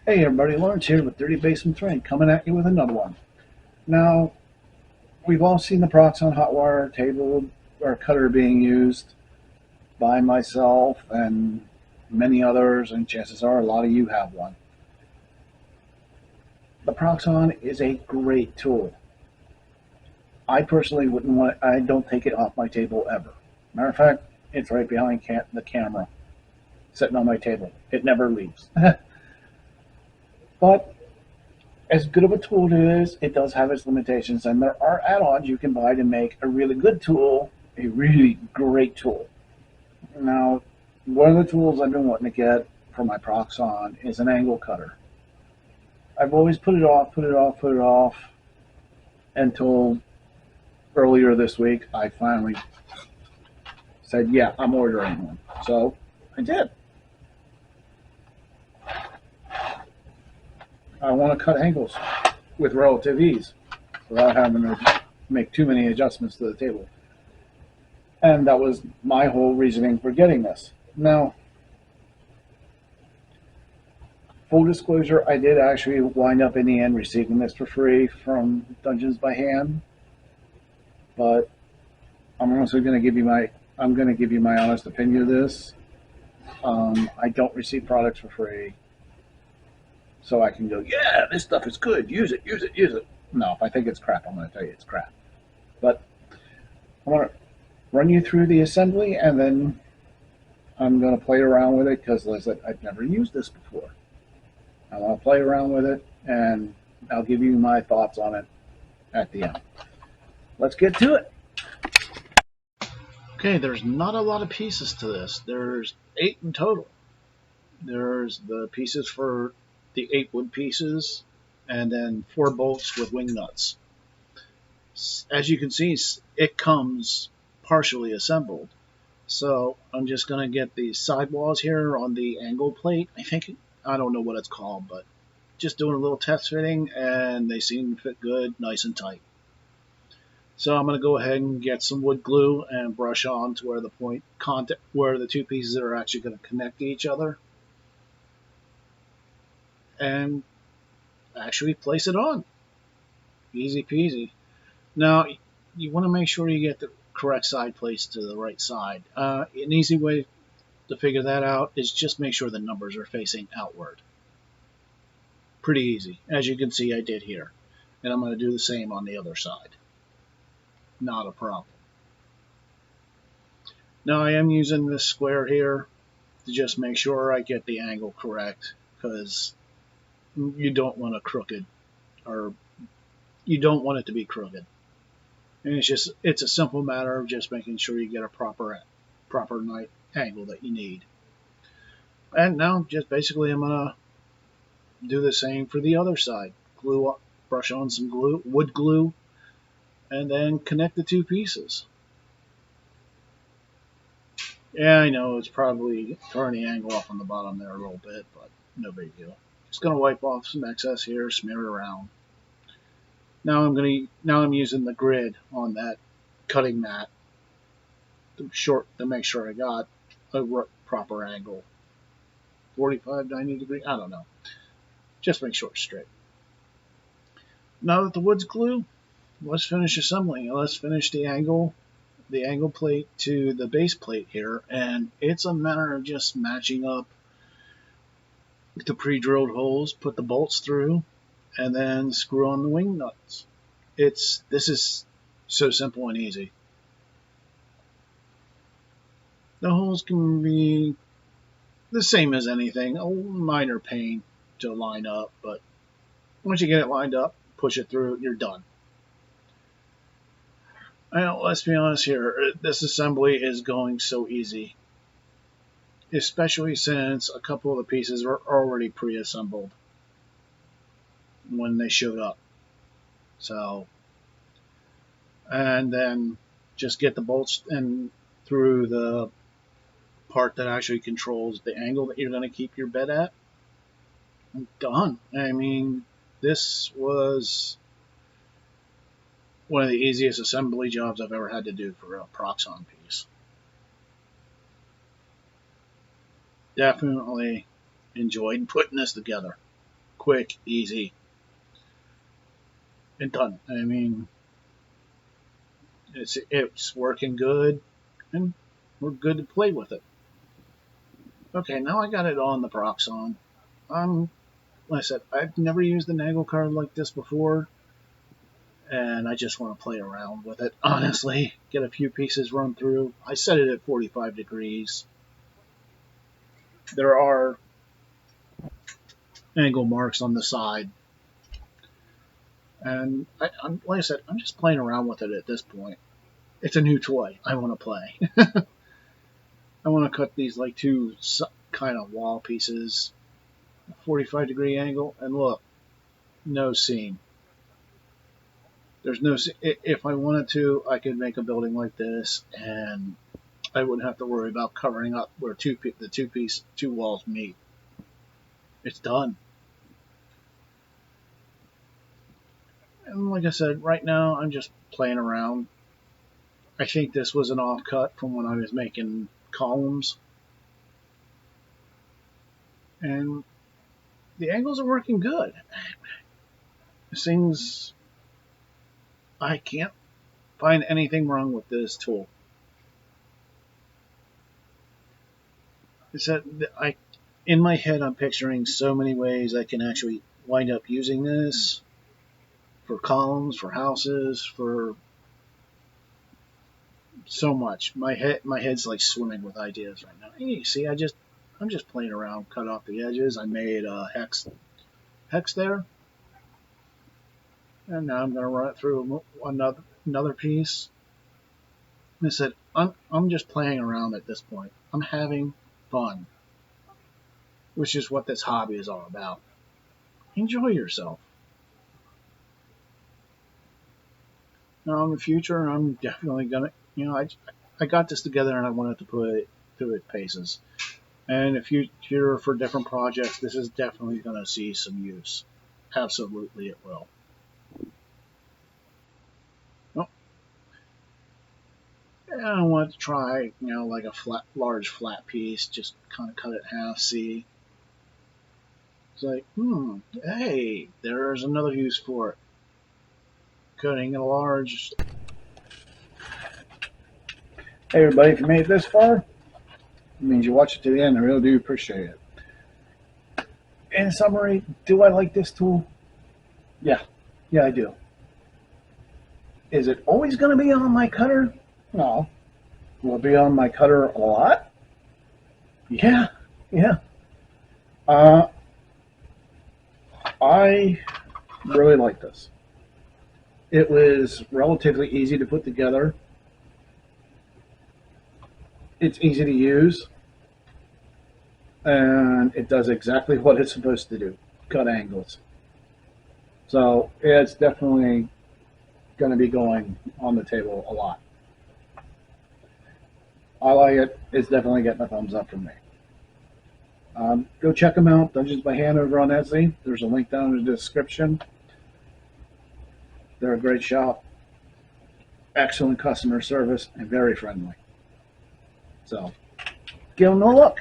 Hey everybody, Lawrence here with Dirty Basement Thread, coming at you with another one. Now, we've all seen the Proxxon hot wire table or cutter being used by myself and many others, and chances are a lot of you have one. The Proxxon is a great tool. I personally I don't take it off my table ever. Matter of fact, it's right behind the camera, sitting on my table. It never leaves. But as good of a tool it is, it does have its limitations, and there are add-ons you can buy to make a really good tool a really great tool. Now, one of the tools I've been wanting to get for my Proxxon is an angle cutter. I've always put it off until earlier this week. I finally said, yeah, I'm ordering one. So I did. I want to cut angles with relative ease without having to make too many adjustments to the table. And that was my whole reasoning for getting this. Now, full disclosure, I did actually wind up in the end receiving this for free from Dungeons by Hand, but I'm also going to give you my honest opinion of this. I don't receive products for free, so I can go, yeah, this stuff is good. Use it, use it, use it. No, if I think it's crap, I'm going to tell you it's crap. But I want to run you through the assembly, and then I'm going to play around with it because, like I said, I've never used this before. I want to play around with it, and I'll give you my thoughts on it at the end. Let's get to it. Okay, there's not a lot of pieces to this. There's 8 in total. There's the pieces for the 8 wood pieces, and then 4 bolts with wing nuts. As you can see, it comes partially assembled. So I'm just going to get the sidewalls here on the angle plate. I don't know what it's called, but just doing a little test fitting, and they seem to fit good, nice and tight. So I'm going to go ahead and get some wood glue and brush on to where where the 2 pieces are actually going to connect to each other, and actually place it on. Easy peasy. Now, you want to make sure you get the correct side placed to the right side. An easy way to figure that out is just make sure the numbers are facing outward. Pretty easy. As you can see, I did here. And I'm going to do the same on the other side. Not a problem. Now I am using this square here to just make sure I get the angle correct, because you don't want you don't want it to be crooked. And it's a simple matter of just making sure you get a proper angle that you need. And now just basically I'm going to do the same for the other side. Brush on some wood glue, and then connect the 2 pieces. Yeah, I know it's probably throwing the angle off on the bottom there a little bit, but no big deal. Just going to wipe off some excess here, smear it around. Now I'm using the grid on that cutting mat to make sure I got a proper angle. 45, 90 degree, I don't know. Just make sure it's straight. Now that the wood's glue, let's finish assembling. Let's finish the angle plate to the base plate here, and it's a matter of just matching up the pre-drilled holes, put the bolts through, and then screw on the wing nuts. This is so simple and easy. The holes can be the same as anything, a minor pain to line up, but once you get it lined up, push it through, you're done. Now, let's be honest here, this assembly is going so easy, especially since a couple of the pieces were already pre-assembled when they showed up. So, and then just get the bolts in through the part that actually controls the angle that you're going to keep your bed at. Done. I mean, this was one of the easiest assembly jobs I've ever had to do for a Proxxon piece. Definitely enjoyed putting this together. quick, easy, and done. I mean, it's working good, and we're good to play with it. Okay, now I got it on the Proxxon. Like I said, I've never used the Nagel card like this before, and I just want to play around with it, honestly. Get a few pieces run through. I set it at 45 degrees. There are angle marks on the side, and like I said, I'm just playing around with it at this point. It's a new toy. I want to play. I want to cut these like two kind of wall pieces, 45-degree angle, and look, no seam. There's no. If I wanted to, I could make a building like this, and I wouldn't have to worry about covering up where the two walls meet. It's done. And like I said, right now I'm just playing around. I think this was an offcut from when I was making columns, and the angles are working good. This thing's. I can't find anything wrong with this tool. It's that in my head, I'm picturing so many ways I can actually wind up using this for columns, for houses, for so much. My head's like swimming with ideas right now. Hey, you see, I'm just playing around, cut off the edges. I made a hex there. And now I'm going to run it through another piece. I said, I'm just playing around at this point. I'm having fun, which is what this hobby is all about. Enjoy yourself. Now, in the future, I'm definitely going to, I got this together and I wanted to put it through its paces. And if you're for different projects, this is definitely going to see some use. Absolutely, it will. I wanted to try, like a large flat piece, just kind of cut it in half, see. It's like, hey, there's another use for it. Cutting a large. Hey everybody, if you made it this far, it means you watch it to the end. I really do appreciate it. In summary, do I like this tool? Yeah, I do. Is it always going to be on my cutter? No. Will it be on my cutter a lot? Yeah. I really like this. It was relatively easy to put together. It's easy to use. And it does exactly what it's supposed to do, cut angles. So it's definitely going to be going on the table a lot. I like it. It's definitely getting a thumbs up from me. Go check them out, Dungeons by Hand over on Etsy. There's a link down in the description. They're a great shop. Excellent customer service and very friendly. So, give them a look.